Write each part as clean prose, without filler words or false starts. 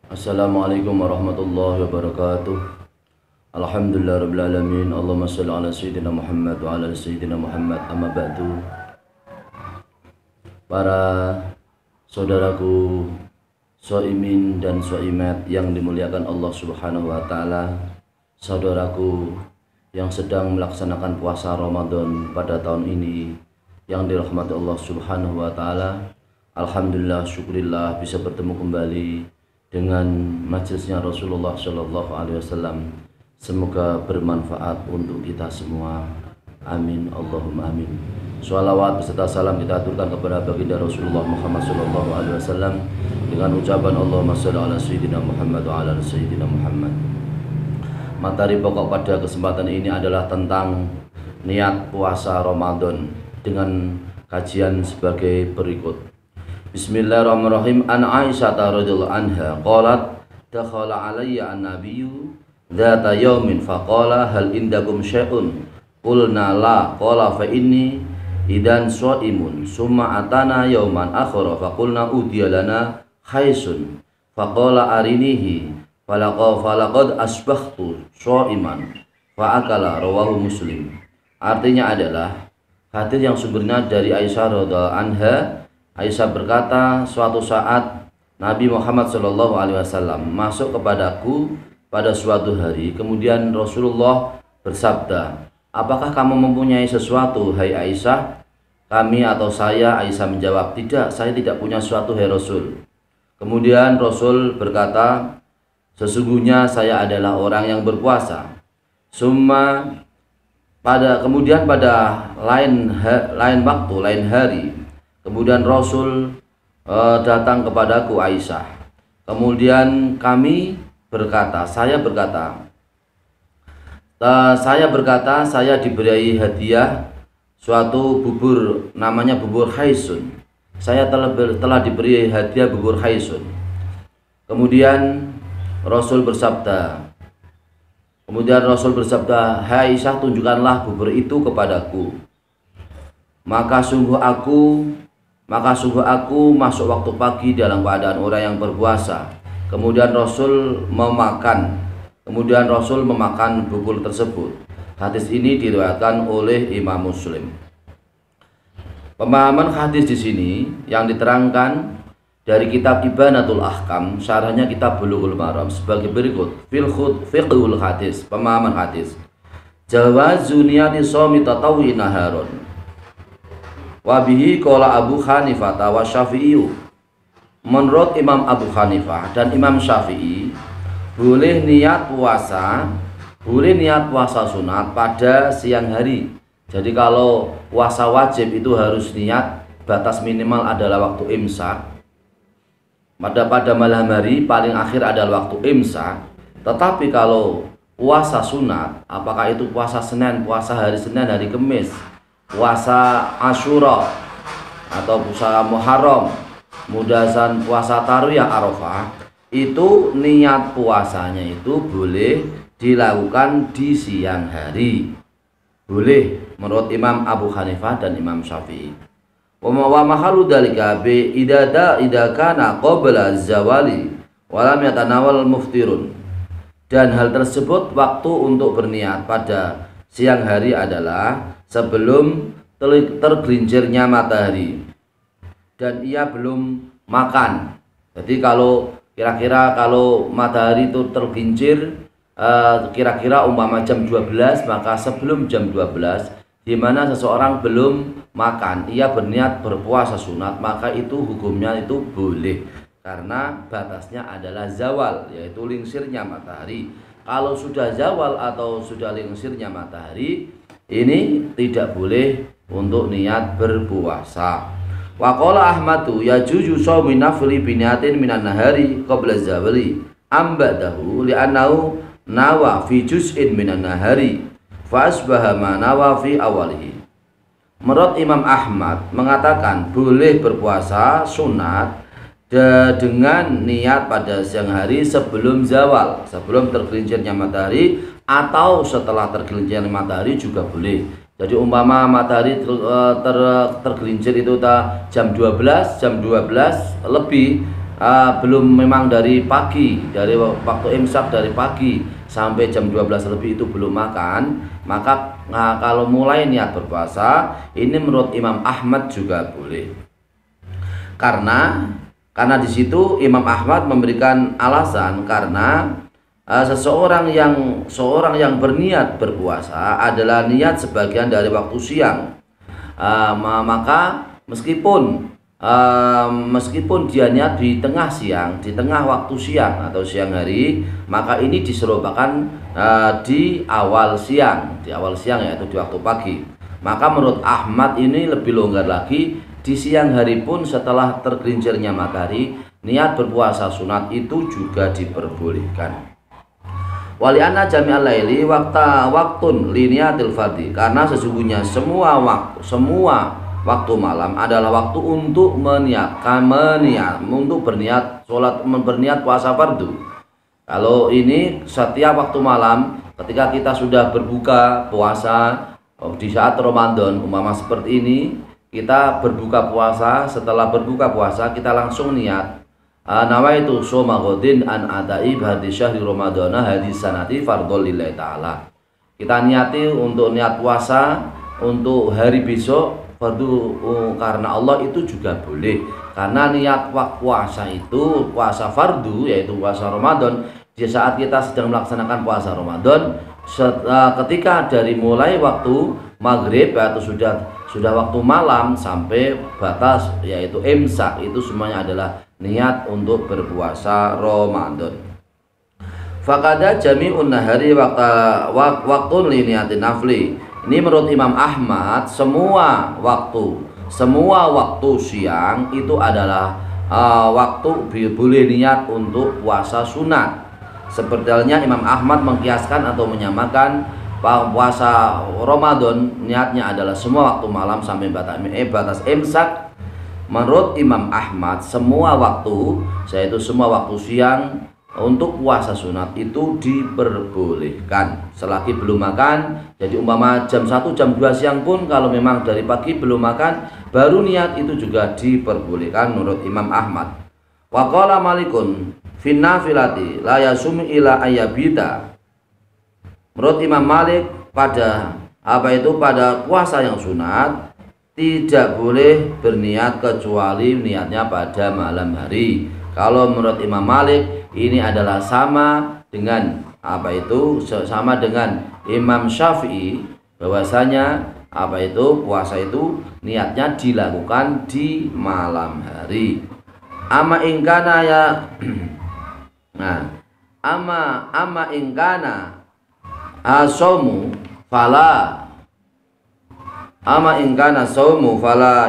Assalamualaikum warahmatullahi wabarakatuh. Alhamdulillah rabbil alamin. Allahumma shalli ala sayyidina Muhammad wa ala sayyidina Muhammad. Amma ba'du. Para saudaraku shaimin dan shaimat yang dimuliakan Allah Subhanahu wa taala, saudaraku yang sedang melaksanakan puasa Ramadan pada tahun ini yang dirahmati Allah Subhanahu wa taala. Alhamdulillah, syukurillah bisa bertemu kembali dengan majelisnya Rasulullah Shallallahu Alaihi Wasallam. Semoga bermanfaat untuk kita semua. Amin, Allahumma amin. Sholawat beserta salam kita aturkan kepada baginda Rasulullah Muhammad Shallallahu Alaihi Wasallam dengan ucapan Allahumma sholli ala sayyidina Muhammad wa ala sayyidina Muhammad. Materi pokok pada kesempatan ini adalah tentang niat puasa Ramadan dengan kajian sebagai berikut. Bismillahirrahmanirrahim. An Aisyah radhiyallahu anha qalat dakhala alayya an-nabiyyu dzata yaumin faqala hal indakum syai'un qulna la qala fa inni idan shaimun summa atana yauman akhara faqulna udiya lana khaisun faqala arinihi falaqad asbahtu shaiman fa akala rawahu Muslim. Artinya adalah hadis yang sumbernya dari Aisyah radhiyallahu anha. Aisyah berkata, suatu saat Nabi Muhammad SAW masuk kepadaku pada suatu hari. Kemudian Rasulullah bersabda, apakah kamu mempunyai sesuatu, hai Aisyah? Kami atau saya? Aisyah menjawab, tidak, saya tidak punya sesuatu, hai Rasul. Kemudian Rasul berkata, sesungguhnya saya adalah orang yang berpuasa. Kemudian pada lain waktu, lain hari, kemudian Rasul datang kepadaku Aisyah. Kemudian saya berkata, saya diberi hadiah suatu bubur, namanya bubur khaisun. Saya telah diberi hadiah bubur khaisun. Kemudian Rasul bersabda, hai Aisyah, tunjukkanlah bubur itu kepadaku. Maka sungguh aku masuk waktu pagi dalam keadaan orang yang berpuasa. Kemudian Rasul memakan bubur tersebut. Hadis ini diriwayatkan oleh Imam Muslim. Pemahaman hadis di sini yang diterangkan dari kitab Ibanatul Ahkam, syarahnya kitab Bulughul Maram sebagai berikut. Fiqhul hadis, pemahaman hadis. Jawazu niyati shaumi tatawwi naharon. Wabihi qala Abu Hanifah wa Syafi'i. Menurut Imam Abu Hanifah dan Imam Syafi'i, boleh niat puasa sunat pada siang hari. Jadi kalau puasa wajib itu harus niat, batas minimal adalah waktu imsak. Pada malam hari paling akhir adalah waktu imsak. Tetapi kalau puasa sunat, apakah itu puasa Senin, puasa hari Senin, hari Kamis, puasa Asyura atau puasa Muharram, mudasan puasa Tarwiyah Arafah, itu niat puasanya itu boleh dilakukan di siang hari. Boleh menurut Imam Abu Hanifah dan Imam Syafi'i. Wa mahalu dzalika bi idza kana qabla zawali wa lam yatanawal muftirun. Dan hal tersebut waktu untuk berniat pada siang hari adalah sebelum tergelincirnya matahari dan ia belum makan. Jadi kalau kira-kira kalau matahari itu tergelincir kira-kira umpama jam 12, maka sebelum jam 12 di mana seseorang belum makan, ia berniat berpuasa sunat, maka itu hukumnya itu boleh karena batasnya adalah zawal, yaitu lingsirnya matahari. Kalau sudah zawal atau sudah lingsirnya matahari, ini tidak boleh untuk niat berpuasa. Wa qala Ahmadu yajuzu shaumi nafli biniatin minan nahari qabla zawali ambadahu li'annahu nawa fi juz'in minan nahari fa asbaha ma nawa fi awalihi. Menurut Imam Ahmad mengatakan boleh berpuasa sunat dengan niat pada siang hari sebelum zawal, sebelum tergelincirnya matahari, atau setelah tergelincirnya matahari juga boleh. Jadi umpama matahari tergelincir itu jam 12 lebih, belum memang dari pagi, dari waktu imsak dari pagi sampai jam 12 lebih itu belum makan, maka kalau mulai niat berpuasa ini menurut Imam Ahmad juga boleh. Karena di situ Imam Ahmad memberikan alasan karena seorang yang berniat berpuasa adalah niat sebagian dari waktu siang. Maka meskipun dia niat di tengah siang, di tengah waktu siang atau siang hari, maka ini diserupakan di awal siang yaitu di waktu pagi. Maka menurut Ahmad ini lebih longgar lagi, di siang hari pun setelah tergelincirnya matahari, niat berpuasa sunat itu juga diperbolehkan. Wali anna jami'al laili waktun liniatil fardhi, karena sesungguhnya semua waktu malam adalah waktu untuk untuk berniat sholat, berniat puasa fardu. Kalau ini setiap waktu malam ketika kita sudah berbuka puasa di saat Ramadan umpama seperti ini, kita berbuka puasa, setelah berbuka puasa kita langsung niat nawaitu shoma ghadin an adai hadis syahri ramadhana hadis sanati fardhol lillahi ta'ala. Kita niati untuk niat puasa untuk hari besok fardu karena Allah, itu juga boleh. Karena niat puasa itu puasa fardu, yaitu puasa Ramadan, di saat kita sedang melaksanakan puasa Ramadan, ketika dari mulai waktu maghrib atau sudah waktu malam sampai batas yaitu imsak, itu semuanya adalah niat untuk berpuasa Ramadan. Fakada jami'un nahari waktun li niatin nafli. Ini menurut Imam Ahmad semua waktu siang itu adalah waktu boleh niat untuk puasa sunat. Seperti halnya Imam Ahmad mengkiaskan atau menyamakan puasa Ramadan niatnya adalah semua waktu malam sampai batas imsak. Menurut Imam Ahmad semua waktu, yaitu semua waktu siang untuk puasa sunat itu diperbolehkan selagi belum makan. Jadi umpama jam 1 jam 2 siang pun kalau memang dari pagi belum makan baru niat, itu juga diperbolehkan menurut Imam Ahmad. Wa qala Malikun fin nafilati la yasum ila ayyabita. Menurut Imam Malik pada puasa yang sunat tidak boleh berniat kecuali niatnya pada malam hari. Kalau menurut Imam Malik ini adalah sama dengan Imam Syafi'i, bahwasanya puasa itu niatnya dilakukan di malam hari. Ama ingkana ya ama ingkana asomu fala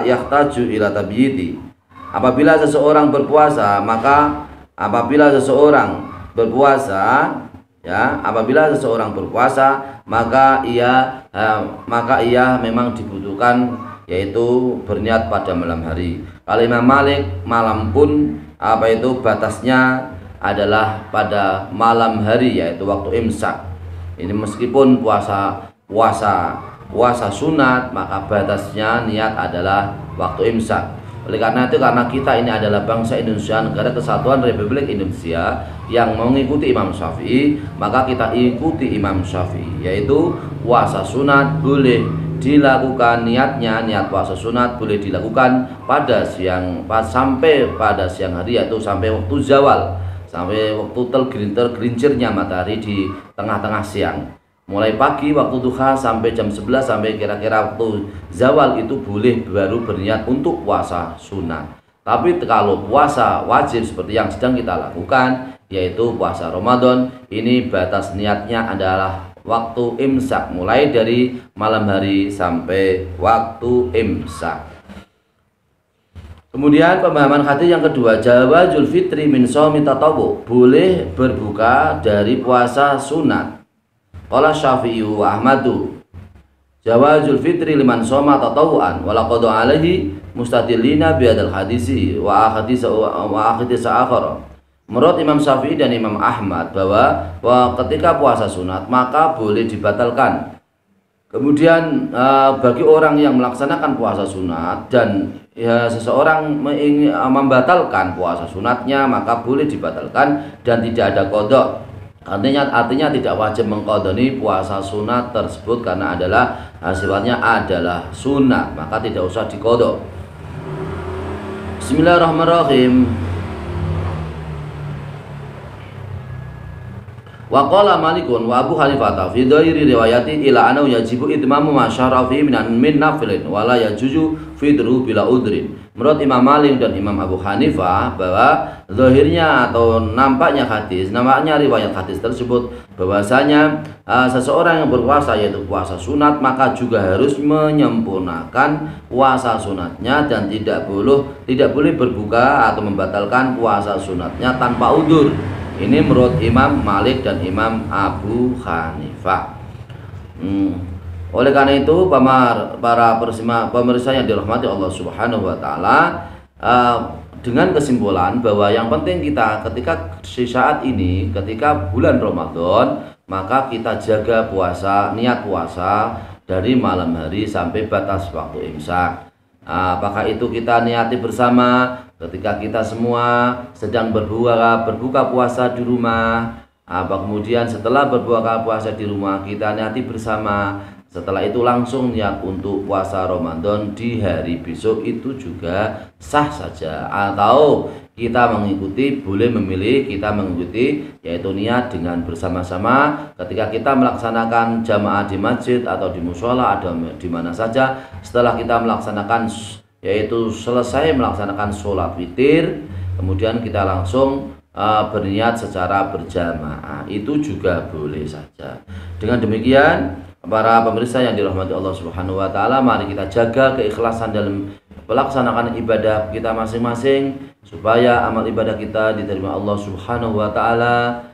yahtaju ila tabyiti. Apabila seseorang berpuasa maka ia memang dibutuhkan yaitu berniat pada malam hari. Kalau Imam Malik malam pun batasnya adalah pada malam hari yaitu waktu imsak. Ini meskipun puasa sunat maka batasnya niat adalah waktu imsak. Oleh karena itu, karena kita ini adalah bangsa Indonesia, negara kesatuan Republik Indonesia yang mengikuti Imam Syafi'i, maka kita ikuti Imam Syafi'i, yaitu puasa sunat boleh dilakukan, niat puasa sunat boleh dilakukan sampai pada siang hari, yaitu sampai waktu zawal, sampai waktu tergelincirnya matahari di tengah-tengah siang. Mulai pagi waktu duha sampai jam 11 sampai kira-kira waktu zawal itu boleh baru berniat untuk puasa sunat. Tapi kalau puasa wajib seperti yang sedang kita lakukan yaitu puasa Ramadan, ini batas niatnya adalah waktu imsak, mulai dari malam hari sampai waktu imsak. Kemudian pemahaman hadis yang kedua, jawazul fitri min shaumi tatawwu, boleh berbuka dari puasa sunat. Qala Syafi'i wa Ahmadu jawazul fitri liman shoma tatawuan wa laqad alaihi mustadillina bi hadzal hadisi wa ahadits akhar. Menurut Imam Syafi'i dan Imam Ahmad bahwa ketika puasa sunat maka boleh dibatalkan. Kemudian bagi orang yang melaksanakan puasa sunat dan ya seseorang membatalkan puasa sunatnya, maka boleh dibatalkan dan tidak ada qadha. Artinya tidak wajib mengqadhani puasa sunat tersebut karena adalah sifatnya adalah sunat, maka tidak usah diqadha. Bismillahirrahmanirrahim. Wa qala Malikun wa Abu Hanifah fi dhairi riwayati ila anau yajibu itmamu ma syara fi min nafilin wa la yajuzu fidru bila udrin. Menurut Imam Malik dan Imam Abu Hanifah bahwa zahirnya atau nampaknya riwayat hadis tersebut bahwasanya seseorang yang berpuasa yaitu puasa sunat maka juga harus menyempurnakan puasa sunatnya dan tidak boleh berbuka atau membatalkan puasa sunatnya tanpa udzur. Ini menurut Imam Malik dan Imam Abu Hanifah. Oleh karena itu para pemirsa yang dirahmati Allah Subhanahu wa taala, dengan kesimpulan bahwa yang penting kita ketika saat ini ketika bulan Ramadan, maka kita jaga niat puasa dari malam hari sampai batas waktu imsak. Apakah itu kita niati bersama ketika kita semua sedang berbuka puasa di rumah, kemudian setelah berbuka puasa di rumah kita niati bersama, setelah itu langsung niat untuk puasa Ramadan di hari besok, itu juga sah saja. Atau kita boleh memilih kita mengikuti yaitu niat dengan bersama-sama ketika kita melaksanakan jamaah di masjid atau di mushola atau di mana saja. Setelah kita melaksanakan yaitu selesai melaksanakan sholat witir, kemudian kita langsung berniat secara berjamaah, itu juga boleh saja. Dengan demikian para pemirsa yang dirahmati Allah Subhanahu wa taala, mari kita jaga keikhlasan dalam melaksanakan ibadah kita masing-masing supaya amal ibadah kita diterima Allah Subhanahu wa taala.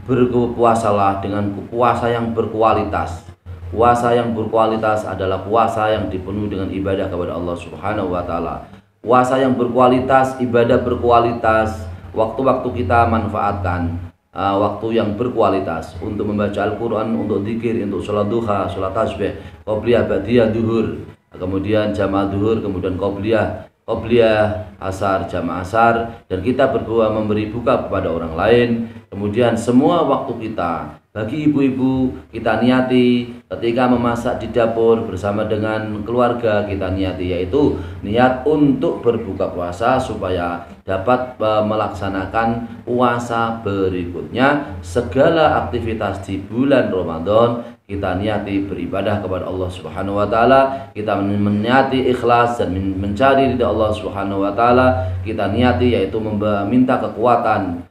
Berpuasalah dengan puasa yang berkualitas. Puasa yang berkualitas adalah puasa yang dipenuhi dengan ibadah kepada Allah Subhanahu wa taala. Puasa yang berkualitas, ibadah berkualitas, waktu-waktu kita manfaatkan waktu yang berkualitas untuk membaca Al-Quran, untuk zikir, untuk sholat duha, sholat tasbih, qobliyah, ba'diyah, duhur, kemudian jamaah duhur, kemudian qobliyah, asar, jamaah asar, dan kita berdua memberi buka kepada orang lain. Kemudian semua waktu kita, bagi ibu-ibu, kita niati ketika memasak di dapur bersama dengan keluarga, kita niati yaitu niat untuk berbuka puasa supaya dapat melaksanakan puasa berikutnya. Segala aktivitas di bulan Ramadan kita niati beribadah kepada Allah Subhanahu wa taala, kita meniati ikhlas dan mencari ridha Allah Subhanahu wa taala, kita niati yaitu meminta kekuatan,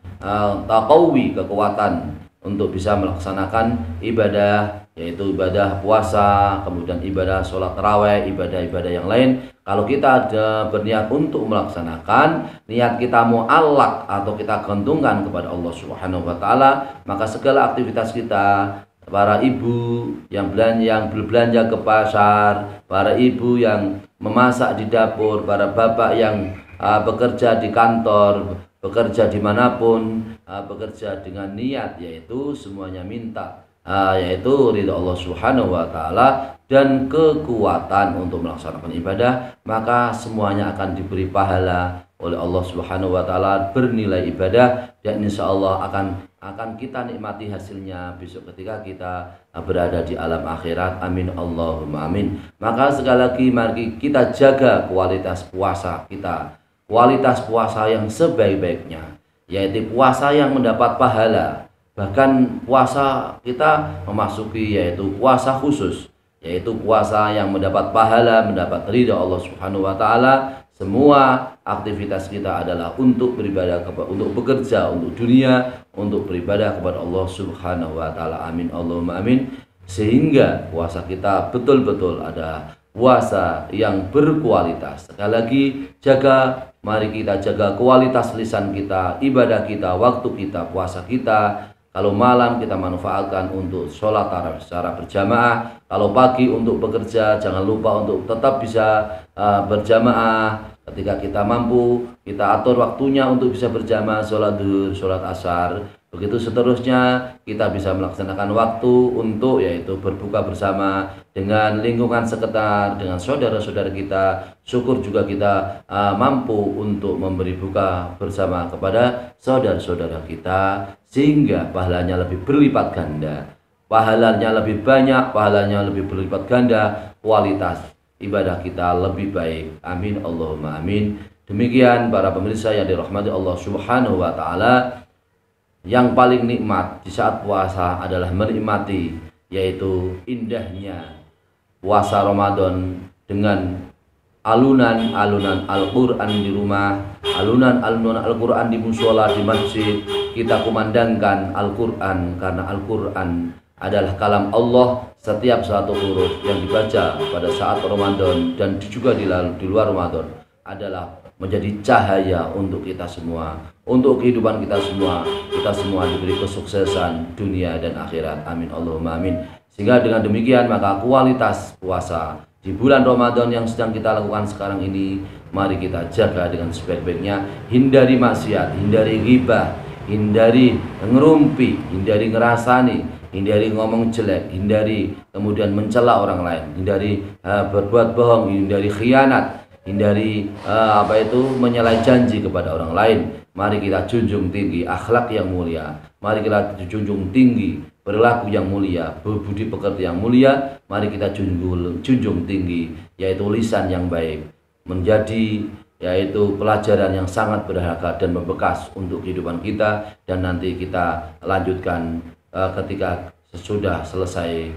kekuatan untuk bisa melaksanakan ibadah, yaitu ibadah puasa, kemudian ibadah sholat tarawih, ibadah-ibadah yang lain. Kalau kita ada berniat untuk melaksanakan, niat kita mu'allaq atau kita gantungkan kepada Allah Subhanahu wa taala, maka segala aktivitas kita, para ibu yang berbelanja ke pasar, para ibu yang memasak di dapur, para bapak yang bekerja di kantor, bekerja dimanapun, bekerja dengan niat yaitu semuanya minta yaitu ridha Allah Subhanahu wa taala dan kekuatan untuk melaksanakan ibadah, maka semuanya akan diberi pahala oleh Allah Subhanahu wa taala, bernilai ibadah, dan insya Allah akan kita nikmati hasilnya besok ketika kita berada di alam akhirat. Amin Allahumma amin. Maka sekali lagi mari kita jaga kualitas puasa kita, kualitas puasa yang sebaik-baiknya, yaitu puasa yang mendapat pahala. Bahkan puasa kita memasuki yaitu puasa khusus, yaitu puasa yang mendapat pahala, mendapat ridha Allah Subhanahu wa taala. Semua aktivitas kita adalah untuk beribadah, untuk bekerja untuk dunia, untuk beribadah kepada Allah Subhanahu wa taala. Amin Allahumma amin. Sehingga puasa kita betul-betul ada puasa yang berkualitas. Sekali lagi mari kita jaga kualitas lisan kita, ibadah kita, waktu kita, puasa kita. Kalau malam kita manfaatkan untuk sholat tarawih secara berjamaah. Kalau pagi untuk bekerja, jangan lupa untuk tetap bisa berjamaah. Ketika kita mampu, kita atur waktunya untuk bisa berjamaah sholat zuhur, sholat asar. Begitu seterusnya kita bisa melaksanakan waktu untuk yaitu berbuka bersama dengan lingkungan sekitar, dengan saudara-saudara kita. Syukur juga kita mampu untuk memberi buka bersama kepada saudara-saudara kita, sehingga pahalanya lebih berlipat ganda, pahalanya lebih banyak, pahalanya lebih berlipat ganda, kualitas ibadah kita lebih baik. Amin Allahumma amin. Demikian para pemirsa yang dirahmati Allah Subhanahu wa taala, yang paling nikmat di saat puasa adalah menikmati yaitu indahnya puasa Ramadan dengan alunan-alunan Al-Qur'an di rumah, alunan-alunan Al-Qur'an di mushola, di masjid. Kita kumandangkan Al-Qur'an karena Al-Qur'an adalah kalam Allah. Setiap satu huruf yang dibaca pada saat Ramadan dan juga di luar Ramadan adalah menjadi cahaya untuk kita semua, untuk kehidupan kita semua. Kita semua diberi kesuksesan dunia dan akhirat. Amin Allahumma amin. Sehingga dengan demikian maka kualitas puasa di bulan Ramadan yang sedang kita lakukan sekarang ini, mari kita jaga dengan sebaik-baiknya. Hindari maksiat, hindari ghibah, hindari ngerumpi, hindari ngerasani, hindari ngomong jelek, hindari kemudian mencela orang lain, hindari berbuat bohong, hindari khianat, hindari menyalahi janji kepada orang lain. Mari kita junjung tinggi akhlak yang mulia, mari kita junjung tinggi perilaku yang mulia, budi pekerti yang mulia. Mari kita junjung tinggi yaitu lisan yang baik, menjadi yaitu pelajaran yang sangat berharga dan membekas untuk kehidupan kita, dan nanti kita lanjutkan ketika sesudah selesai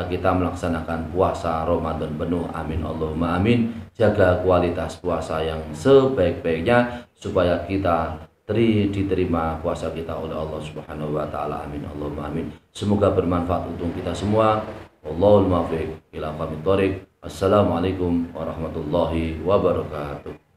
kita melaksanakan puasa Ramadan penuh. Amin Allahumma amin. Jaga kualitas puasa yang sebaik-baiknya supaya kita diterima puasa kita oleh Allah Subhanahu wa taala. Amin Allahumma amin. Semoga bermanfaat untuk kita semua. Wallahul muwaffiq ila aqwamit thoriq. Assalamualaikum warahmatullahi wabarakatuh.